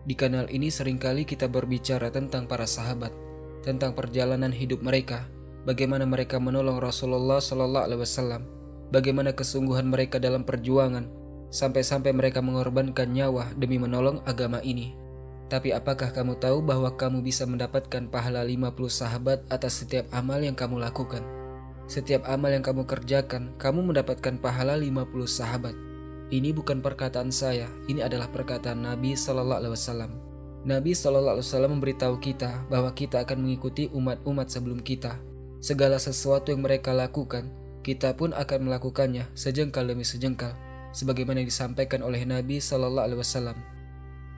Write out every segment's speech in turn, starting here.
Di kanal ini seringkali kita berbicara tentang para sahabat, tentang perjalanan hidup mereka, bagaimana mereka menolong Rasulullah SAW, bagaimana kesungguhan mereka dalam perjuangan, sampai-sampai mereka mengorbankan nyawa demi menolong agama ini. Tapi apakah kamu tahu bahwa kamu bisa mendapatkan pahala 50 sahabat atas setiap amal yang kamu lakukan? Setiap amal yang kamu kerjakan, kamu mendapatkan pahala 50 sahabat. Ini bukan perkataan saya, ini adalah perkataan Nabi SAW. Nabi SAW memberitahu kita bahwa kita akan mengikuti umat-umat sebelum kita. Segala sesuatu yang mereka lakukan, kita pun akan melakukannya sejengkal demi sejengkal, sebagaimana disampaikan oleh Nabi SAW.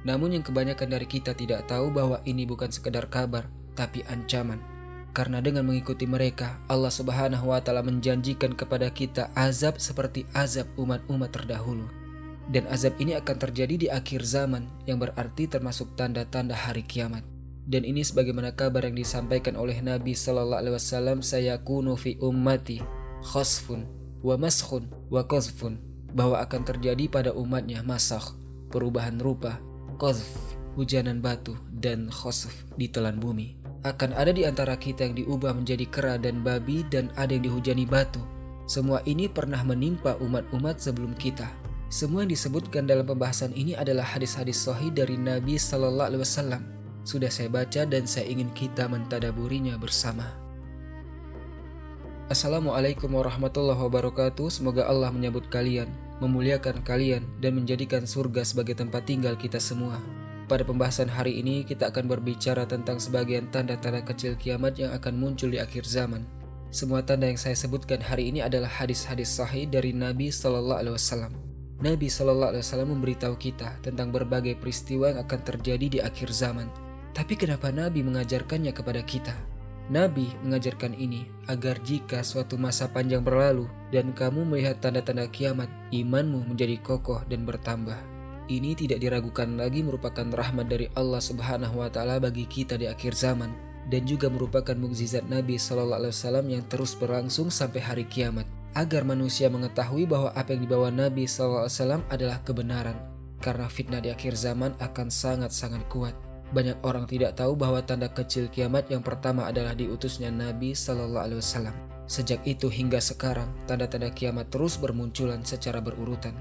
Namun yang kebanyakan dari kita tidak tahu bahwa ini bukan sekedar kabar, tapi ancaman. Karena dengan mengikuti mereka, Allah Subhanahu wa Ta'ala menjanjikan kepada kita azab seperti azab umat-umat terdahulu. Dan azab ini akan terjadi di akhir zaman, yang berarti termasuk tanda-tanda hari kiamat. Dan ini sebagaimana kabar yang disampaikan oleh Nabi SAW, sayakunu fi ummati khasfun wa maskhun wa qazfun, bahwa akan terjadi pada umatnya masakh, perubahan rupa, qazf, hujanan batu, dan khasf, ditelan bumi. Akan ada di antara kita yang diubah menjadi kera dan babi, dan ada yang dihujani batu. Semua ini pernah menimpa umat-umat sebelum kita. Semua yang disebutkan dalam pembahasan ini adalah hadis-hadis sahih dari Nabi SAW. Sudah saya baca dan saya ingin kita mentadaburinya bersama. Assalamualaikum warahmatullahi wabarakatuh. Semoga Allah menyambut kalian, memuliakan kalian, dan menjadikan surga sebagai tempat tinggal kita semua. Pada pembahasan hari ini kita akan berbicara tentang sebagian tanda-tanda kecil kiamat yang akan muncul di akhir zaman. Semua tanda yang saya sebutkan hari ini adalah hadis-hadis sahih dari Nabi SAW. Nabi SAW memberitahu kita tentang berbagai peristiwa yang akan terjadi di akhir zaman. Tapi kenapa Nabi mengajarkannya kepada kita? Nabi mengajarkan ini agar jika suatu masa panjang berlalu dan kamu melihat tanda-tanda kiamat, imanmu menjadi kokoh dan bertambah. Ini tidak diragukan lagi merupakan rahmat dari Allah Subhanahu wa Ta'ala bagi kita di akhir zaman, dan juga merupakan mukjizat Nabi SAW yang terus berlangsung sampai hari kiamat, agar manusia mengetahui bahwa apa yang dibawa Nabi SAW adalah kebenaran. Karena fitnah di akhir zaman akan sangat-sangat kuat. Banyak orang tidak tahu bahwa tanda kecil kiamat yang pertama adalah diutusnya Nabi SAW. Sejak itu hingga sekarang, tanda-tanda kiamat terus bermunculan secara berurutan.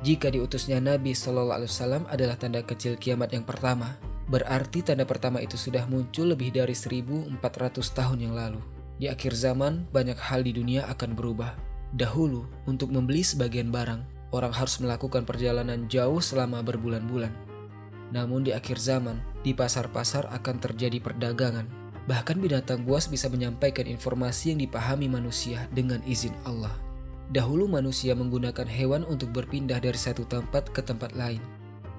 Jika diutusnya Nabi SAW adalah tanda kecil kiamat yang pertama, berarti tanda pertama itu sudah muncul lebih dari 1400 tahun yang lalu. Di akhir zaman, banyak hal di dunia akan berubah. Dahulu, untuk membeli sebagian barang, orang harus melakukan perjalanan jauh selama berbulan-bulan. Namun di akhir zaman, di pasar-pasar akan terjadi perdagangan. Bahkan binatang buas bisa menyampaikan informasi yang dipahami manusia dengan izin Allah. Dahulu manusia menggunakan hewan untuk berpindah dari satu tempat ke tempat lain.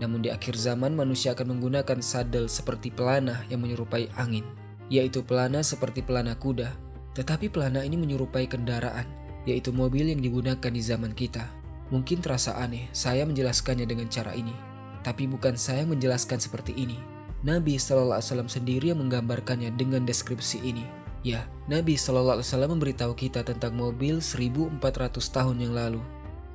Namun di akhir zaman manusia akan menggunakan sadel seperti pelana yang menyerupai angin, yaitu pelana seperti pelana kuda. Tetapi pelana ini menyerupai kendaraan, yaitu mobil yang digunakan di zaman kita. Mungkin terasa aneh saya menjelaskannya dengan cara ini, tapi bukan saya yang menjelaskan seperti ini. Nabi SAW sendiri yang menggambarkannya dengan deskripsi ini. Ya, Nabi SAW memberitahu kita tentang mobil 1400 tahun yang lalu.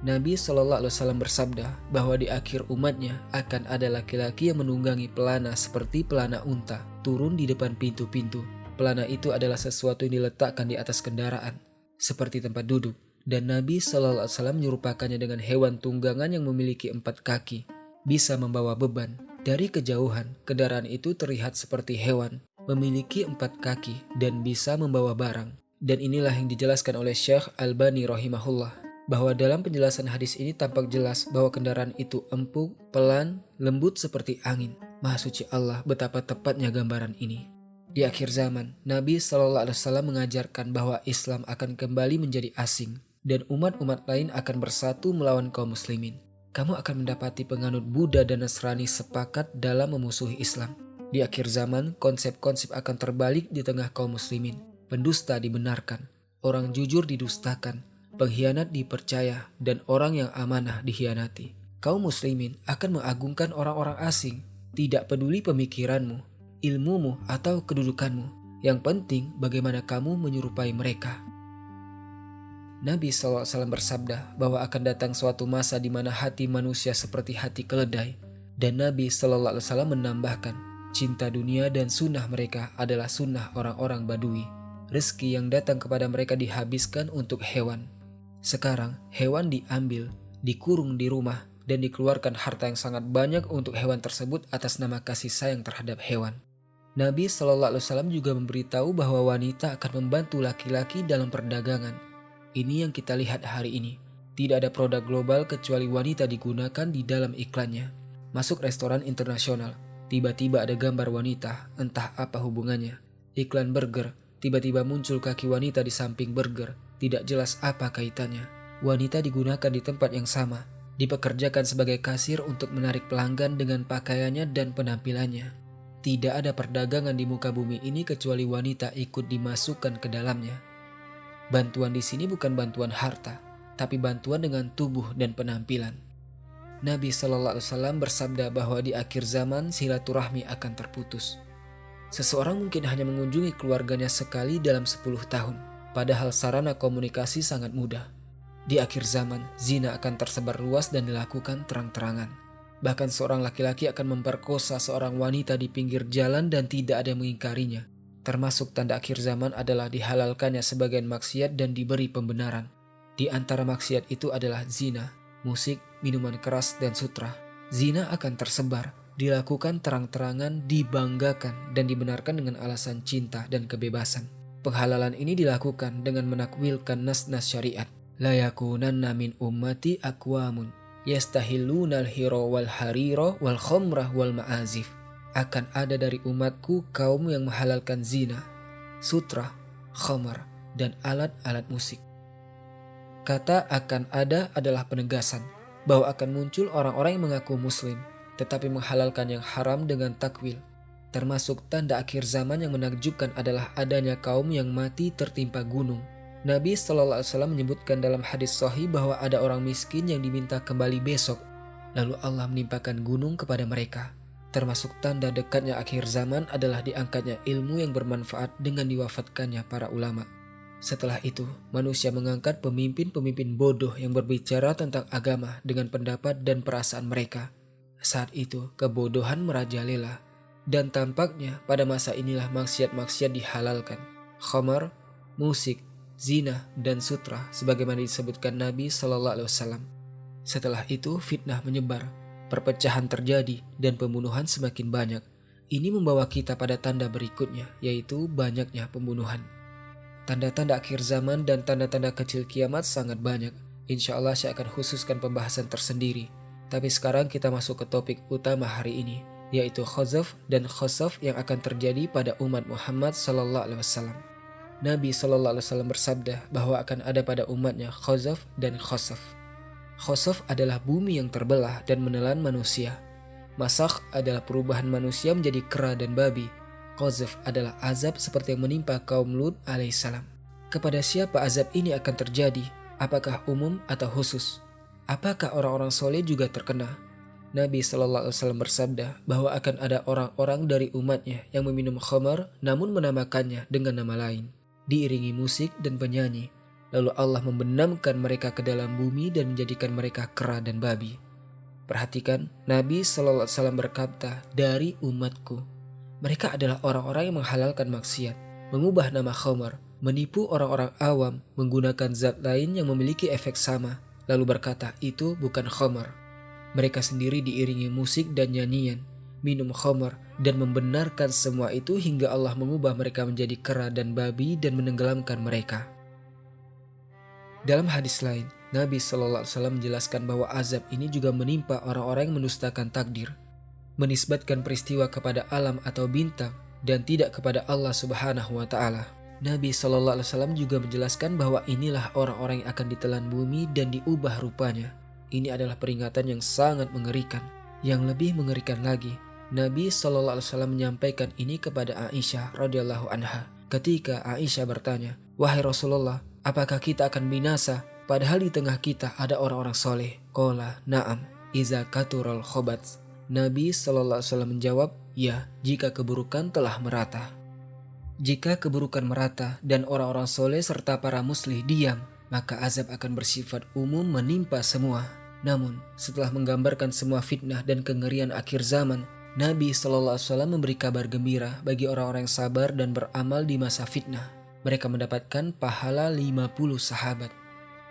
Nabi SAW bersabda bahwa di akhir umatnya akan ada laki-laki yang menunggangi pelana seperti pelana unta, turun di depan pintu-pintu. Pelana itu adalah sesuatu yang diletakkan di atas kendaraan, seperti tempat duduk. Dan Nabi SAW menyerupakannya dengan hewan tunggangan yang memiliki 4 kaki, bisa membawa beban. Dari kejauhan, kendaraan itu terlihat seperti hewan, memiliki 4 kaki dan bisa membawa barang. Dan inilah yang dijelaskan oleh Syekh Albani rahimahullah, bahwa dalam penjelasan hadis ini tampak jelas bahwa kendaraan itu empuk, pelan, lembut seperti angin. Maha suci Allah, betapa tepatnya gambaran ini. Di akhir zaman, Nabi SAW mengajarkan bahwa Islam akan kembali menjadi asing, dan umat-umat lain akan bersatu melawan kaum muslimin. Kamu akan mendapati penganut Buddha dan Nasrani sepakat dalam memusuhi Islam. Di akhir zaman, konsep-konsep akan terbalik di tengah kaum muslimin. Pendusta dibenarkan, orang jujur didustakan, pengkhianat dipercaya, dan orang yang amanah dikhianati. Kaum muslimin akan mengagungkan orang-orang asing, tidak peduli pemikiranmu, ilmumu, atau kedudukanmu. Yang penting bagaimana kamu menyerupai mereka. Nabi SAW bersabda bahwa akan datang suatu masa di mana hati manusia seperti hati keledai, Dan Nabi Shallallahu Alaihi Wasallam menambahkan, cinta dunia dan sunnah mereka adalah sunnah orang-orang Badui. Rezeki yang datang kepada mereka dihabiskan untuk hewan. Sekarang hewan diambil, dikurung di rumah, dan dikeluarkan harta yang sangat banyak untuk hewan tersebut atas nama kasih sayang terhadap hewan. Nabi Shallallahu Alaihi Wasallam juga memberitahu bahwa wanita akan membantu laki-laki dalam perdagangan. Ini yang kita lihat hari ini. Tidak ada produk global kecuali wanita digunakan di dalam iklannya. Masuk restoran internasional, tiba-tiba ada gambar wanita, entah apa hubungannya. Iklan burger, tiba-tiba muncul kaki wanita di samping burger, tidak jelas apa kaitannya. Wanita digunakan di tempat yang sama, dipekerjakan sebagai kasir untuk menarik pelanggan dengan pakaiannya dan penampilannya. Tidak ada perdagangan di muka bumi ini kecuali wanita ikut dimasukkan ke dalamnya. Bantuan di sini bukan bantuan harta, tapi bantuan dengan tubuh dan penampilan. Nabi Shallallahu Alaihi Wasallam bersabda bahwa di akhir zaman silaturahmi akan terputus. Seseorang mungkin hanya mengunjungi keluarganya sekali dalam 10 tahun, padahal sarana komunikasi sangat mudah. Di akhir zaman, zina akan tersebar luas dan dilakukan terang-terangan. Bahkan seorang laki-laki akan memperkosa seorang wanita di pinggir jalan dan tidak ada yang mengingkarinya. Termasuk tanda akhir zaman adalah dihalalkannya sebagian maksiat dan diberi pembenaran. Di antara maksiat itu adalah zina, musik, minuman keras, dan sutra. Zina akan tersebar, dilakukan terang-terangan, dibanggakan, dan dibenarkan dengan alasan cinta dan kebebasan. Penghalalan ini dilakukan dengan menakwilkan nas-nas syariat. La yakunanna min ummati aqwamun yastahillunal hiro wal hariro wal khomrah wal ma'azif. Akan ada dari umatku kaum yang menghalalkan zina, sutra, khamar, dan alat-alat musik. Kata akan ada adalah penegasan bahwa akan muncul orang-orang yang mengaku muslim tetapi menghalalkan yang haram dengan takwil. Termasuk tanda akhir zaman yang menakjubkan adalah adanya kaum yang mati tertimpa gunung. Nabi Shallallahu Alaihi Wasallam menyebutkan dalam hadis sahih bahwa ada orang miskin yang diminta kembali besok, lalu Allah menimpakan gunung kepada mereka. Termasuk tanda dekatnya akhir zaman adalah diangkatnya ilmu yang bermanfaat dengan diwafatkannya para ulama. Setelah itu, manusia mengangkat pemimpin-pemimpin bodoh yang berbicara tentang agama dengan pendapat dan perasaan mereka. Saat itu, kebodohan merajalela, dan tampaknya pada masa inilah maksiat-maksiat dihalalkan. Khamar, musik, zina, dan sutra sebagaimana disebutkan Nabi Shallallahu Alaihi Wasallam. Setelah itu fitnah menyebar, perpecahan terjadi, dan pembunuhan semakin banyak. Ini membawa kita pada tanda berikutnya, yaitu banyaknya pembunuhan. Tanda-tanda akhir zaman dan tanda-tanda kecil kiamat sangat banyak. Insya Allah saya akan khususkan pembahasan tersendiri. Tapi sekarang kita masuk ke topik utama hari ini, yaitu khazaf dan khosaf yang akan terjadi pada umat Muhammad Sallallahu Alaihi Wasallam. Nabi Shallallahu Alaihi Wasallam bersabda bahwa akan ada pada umatnya khazaf dan khosaf. Khosaf adalah bumi yang terbelah dan menelan manusia. Masakh adalah perubahan manusia menjadi kera dan babi. Khazaf adalah azab seperti yang menimpa kaum Lut alaihissalam. Kepada siapa azab ini akan terjadi? Apakah umum atau khusus? Apakah orang-orang soleh juga terkena? Nabi Shallallahu Alaihi Wasallam bersabda bahwa akan ada orang-orang dari umatnya yang meminum khamar namun menamakannya dengan nama lain, diiringi musik dan penyanyi. Lalu Allah membenamkan mereka ke dalam bumi dan menjadikan mereka kera dan babi. Perhatikan, Nabi Shallallahu Alaihi Wasallam berkata, dari umatku. Mereka adalah orang-orang yang menghalalkan maksiat, mengubah nama khamar, menipu orang-orang awam, menggunakan zat lain yang memiliki efek sama, lalu berkata itu bukan khamar. Mereka sendiri diiringi musik dan nyanyian, minum khamar, dan membenarkan semua itu hingga Allah mengubah mereka menjadi kera dan babi dan menenggelamkan mereka. Dalam hadis lain, Nabi Shallallahu Alaihi Wasallam menjelaskan bahwa azab ini juga menimpa orang-orang yang mendustakan takdir, menisbatkan peristiwa kepada alam atau bintang dan tidak kepada Allah Subhanahu wa Ta'ala. Nabi Shallallahu Alaihi Wasallam juga menjelaskan bahwa inilah orang-orang yang akan ditelan bumi dan diubah rupanya. Ini adalah peringatan yang sangat mengerikan. Yang lebih mengerikan lagi, Nabi Shallallahu Alaihi Wasallam menyampaikan ini kepada Aisyah radhiyallahu anha. Ketika Aisyah bertanya, wahai Rasulullah, apakah kita akan binasa padahal di tengah kita ada orang-orang soleh? Qala na'am iza katural khobats. Nabi Shallallahu Alaihi Wasallam menjawab, ya, jika keburukan telah merata. Jika keburukan merata dan orang-orang soleh serta para muslih diam, maka azab akan bersifat umum menimpa semua. Namun, setelah menggambarkan semua fitnah dan kengerian akhir zaman, Nabi SAW memberi kabar gembira bagi orang-orang yang sabar dan beramal di masa fitnah. Mereka mendapatkan pahala 50 sahabat.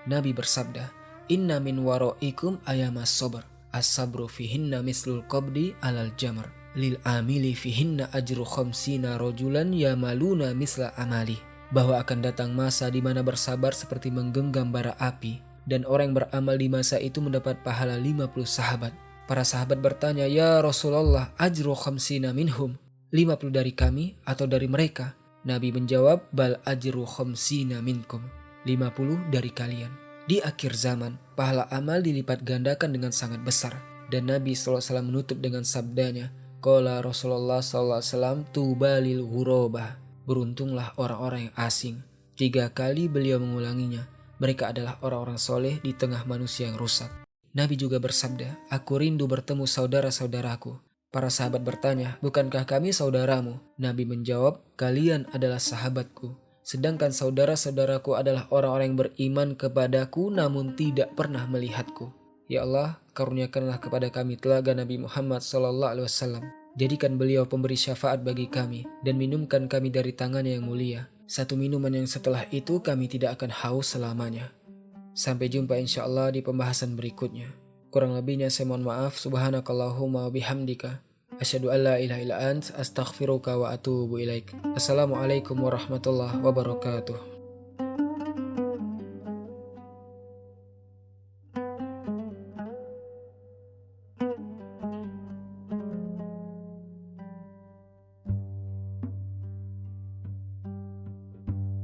Nabi bersabda, "Inna min waro'ikum ayamas sobar, as-sabru fihinna mislul qabdi alal jamar, lil amili fihinna ajru khamsina rojulan yamaluna misla amali." Bahwa akan datang masa di mana bersabar seperti menggenggam bara api, dan orang yang beramal di masa itu mendapat pahala 50 sahabat. Para sahabat bertanya, "Ya Rasulullah, ajru khamsina minhum, 50 dari kami atau dari mereka?" Nabi menjawab, "Bal ajru khamsina minkum, 50 dari kalian." Di akhir zaman, pahala amal dilipat gandakan dengan sangat besar. Dan Nabi SAW menutup dengan sabdanya, "Qala Rasulullah SAW, tuba lil ghurabah, beruntunglah orang-orang yang asing." 3 kali beliau mengulanginya. Mereka adalah orang-orang soleh di tengah manusia yang rusak. Nabi juga bersabda, "Aku rindu bertemu saudara-saudaraku." Para sahabat bertanya, "Bukankah kami saudaramu?" Nabi menjawab, "Kalian adalah sahabatku. Sedangkan saudara-saudaraku adalah orang-orang yang beriman kepadaku namun tidak pernah melihatku." Ya Allah, karuniakanlah kepada kami telaga Nabi Muhammad SAW. Jadikan beliau pemberi syafaat bagi kami dan minumkan kami dari tangannya yang mulia. Satu minuman yang setelah itu kami tidak akan haus selamanya. Sampai jumpa insya Allah di pembahasan berikutnya. Kurang lebihnya saya mohon maaf. Subhanakallahumma wa bihamdika, asyhadu an la ilaha illa ant, astaghfiruka wa atubu ilaik. Assalamualaikum warahmatullahi wabarakatuh.